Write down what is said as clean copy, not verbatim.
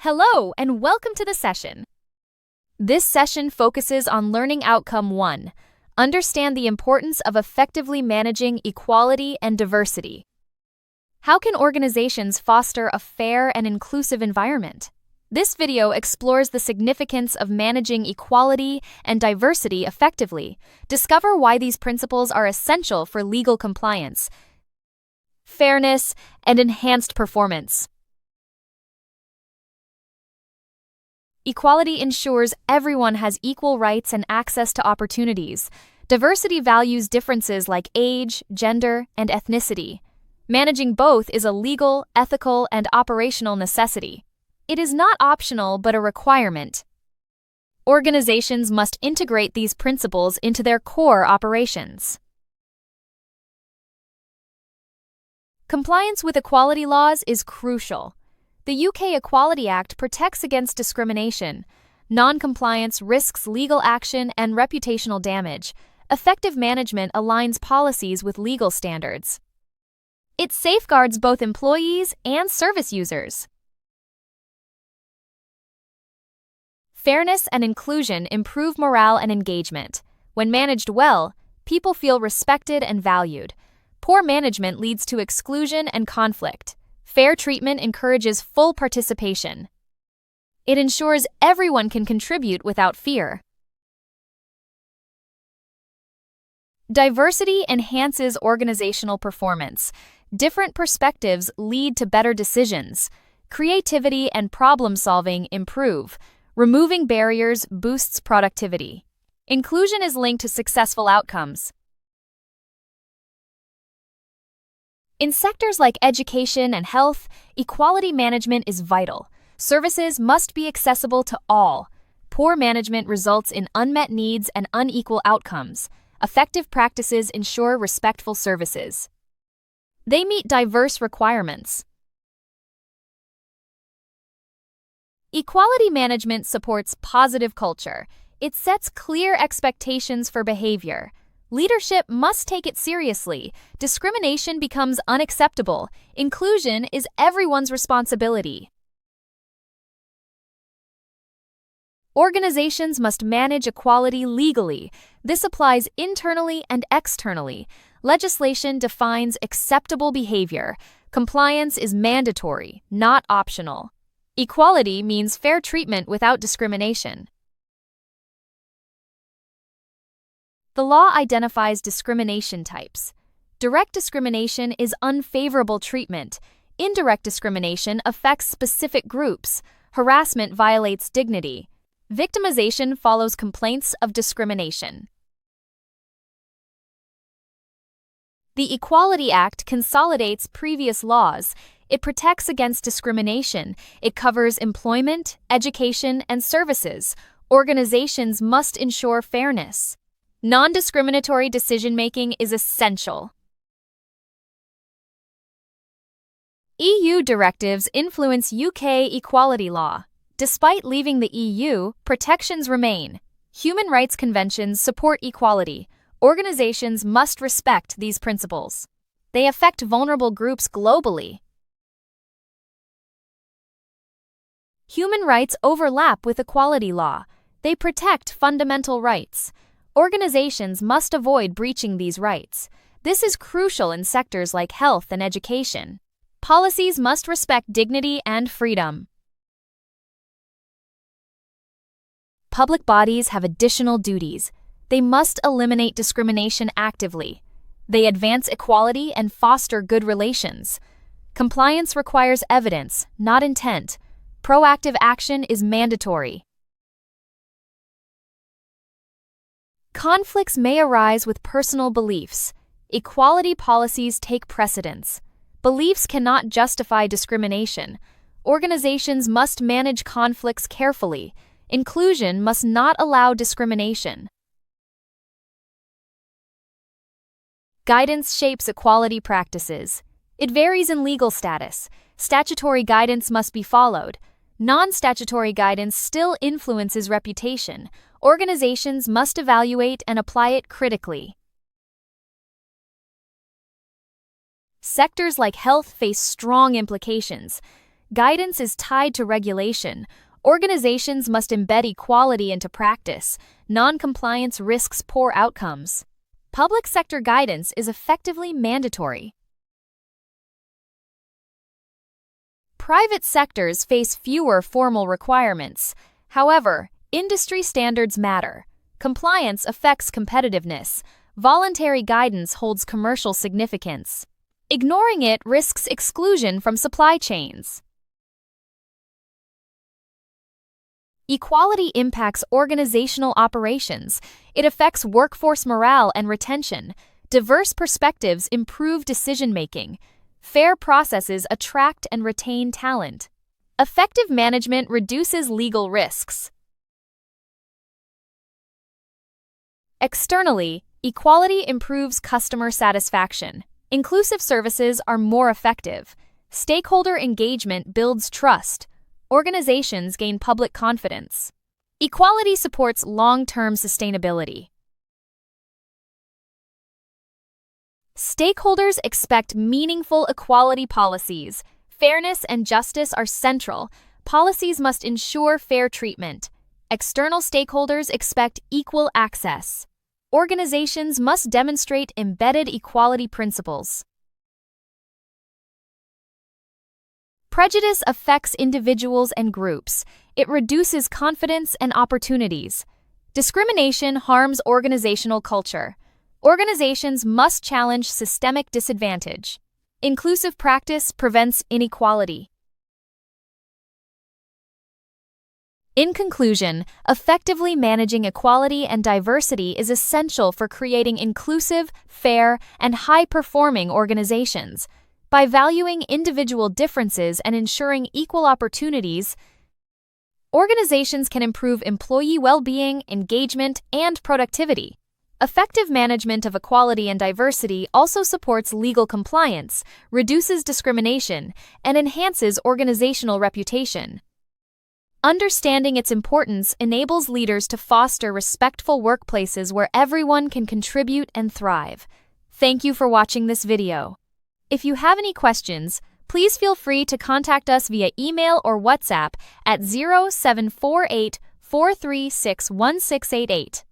Hello, and welcome to the session. This session focuses on Learning Outcome 1. Understand the importance of effectively managing equality and diversity. How can organizations foster a fair and inclusive environment? This video explores the significance of managing equality and diversity effectively. Discover why these principles are essential for legal compliance, fairness, and enhanced performance. Equality ensures everyone has equal rights and access to opportunities. Diversity values differences like age, gender, and ethnicity. Managing both is a legal, ethical, and operational necessity. It is not optional but a requirement. Organizations must integrate these principles into their core operations. Compliance with equality laws is crucial. The UK Equality Act protects against discrimination. Non-compliance risks legal action and reputational damage. Effective management aligns policies with legal standards. It safeguards both employees and service users. Fairness and inclusion improve morale and engagement. When managed well, people feel respected and valued. Poor management leads to exclusion and conflict. Fair treatment encourages full participation. It ensures everyone can contribute without fear. Diversity enhances organizational performance. Different perspectives lead to better decisions. Creativity and problem-solving improve. Removing barriers boosts productivity. Inclusion is linked to successful outcomes. In sectors like education and health, equality management is vital. Services must be accessible to all. Poor management results in unmet needs and unequal outcomes. Effective practices ensure respectful services. They meet diverse requirements. Equality management supports positive culture. It sets clear expectations for behavior. Leadership must take it seriously. Discrimination becomes unacceptable. Inclusion is everyone's responsibility. Organizations must manage equality legally. This applies internally and externally. Legislation defines acceptable behavior. Compliance is mandatory, not optional. Equality means fair treatment without discrimination. The law identifies discrimination types. Direct discrimination is unfavorable treatment. Indirect discrimination affects specific groups. Harassment violates dignity. Victimization follows complaints of discrimination. The Equality Act consolidates previous laws. It protects against discrimination. It covers employment, education, and services. Organizations must ensure fairness. Non-discriminatory decision-making is essential. EU directives influence UK equality law. Despite leaving the EU, protections remain. Human rights conventions support equality. Organizations must respect these principles. They affect vulnerable groups globally. Human rights overlap with equality law. They protect fundamental rights. Organizations must avoid breaching these rights. This is crucial in sectors like health and education. Policies must respect dignity and freedom. Public bodies have additional duties. They must eliminate discrimination actively. They advance equality and foster good relations. Compliance requires evidence, not intent. Proactive action is mandatory. Conflicts may arise with personal beliefs. Equality policies take precedence. Beliefs cannot justify discrimination. Organizations must manage conflicts carefully. Inclusion must not allow discrimination. Guidance shapes equality practices. It varies in legal status. Statutory guidance must be followed. Non-statutory guidance still influences reputation. Organizations must evaluate and apply it critically. Sectors like health face strong implications. Guidance is tied to regulation. Organizations must embed equality into practice. Non-compliance risks poor outcomes. Public sector guidance is effectively mandatory. Private sectors face fewer formal requirements. However, industry standards matter. Compliance affects competitiveness. Voluntary guidance holds commercial significance. Ignoring it risks exclusion from supply chains. Equality impacts organizational operations. It affects workforce morale and retention. Diverse perspectives improve decision-making. Fair processes attract and retain talent. Effective management reduces legal risks. Externally, equality improves customer satisfaction. Inclusive services are more effective. Stakeholder engagement builds trust. Organizations gain public confidence. Equality supports long-term sustainability. Stakeholders expect meaningful equality policies. Fairness and justice are central. Policies must ensure fair treatment. External stakeholders expect equal access. Organizations must demonstrate embedded equality principles. Prejudice affects individuals and groups. It reduces confidence and opportunities. Discrimination harms organizational culture. Organizations must challenge systemic disadvantage. Inclusive practice prevents inequality. In conclusion, effectively managing equality and diversity is essential for creating inclusive, fair, and high-performing organizations. By valuing individual differences and ensuring equal opportunities, organizations can improve employee well-being, engagement, and productivity. Effective management of equality and diversity also supports legal compliance, reduces discrimination, and enhances organizational reputation. Understanding its importance enables leaders to foster respectful workplaces where everyone can contribute and thrive. Thank you for watching this video. If you have any questions, please feel free to contact us via email or WhatsApp at 0748 436 1688.